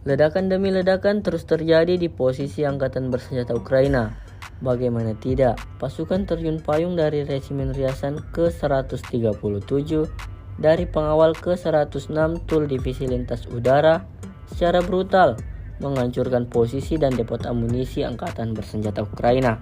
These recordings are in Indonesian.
Ledakan demi ledakan terus terjadi di posisi Angkatan Bersenjata Ukraina. Bagaimana tidak, pasukan terjun payung dari Resimen Riasan ke-137, dari Pengawal ke-106 Tul Divisi Lintas Udara, secara brutal menghancurkan posisi dan depot amunisi Angkatan Bersenjata Ukraina.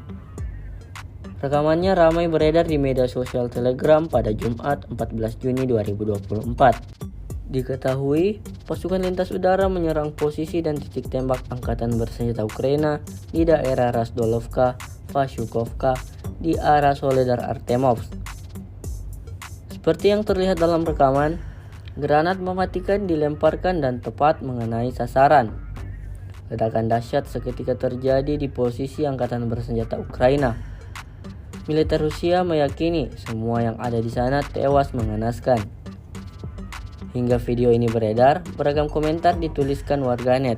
Rekamannya ramai beredar di media sosial Telegram pada Jumat 14 Juni 2024. Diketahui, pasukan lintas udara menyerang posisi dan titik tembak Angkatan Bersenjata Ukraina di daerah Razdolovka, Vashukovka, di arah Soledar Artemovsk. Seperti yang terlihat dalam rekaman, granat mematikan dilemparkan dan tepat mengenai sasaran. Ledakan dahsyat seketika terjadi di posisi Angkatan Bersenjata Ukraina. Militer Rusia meyakini semua yang ada di sana tewas mengenaskan. Hingga video ini beredar, beragam komentar dituliskan warganet.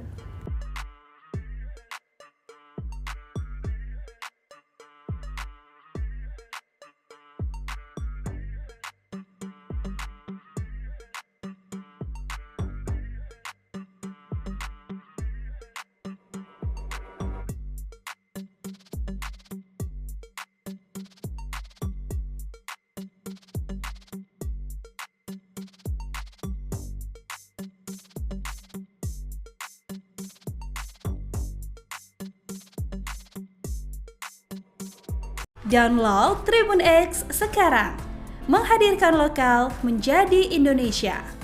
Download Tribun X sekarang, menghadirkan lokal menjadi Indonesia.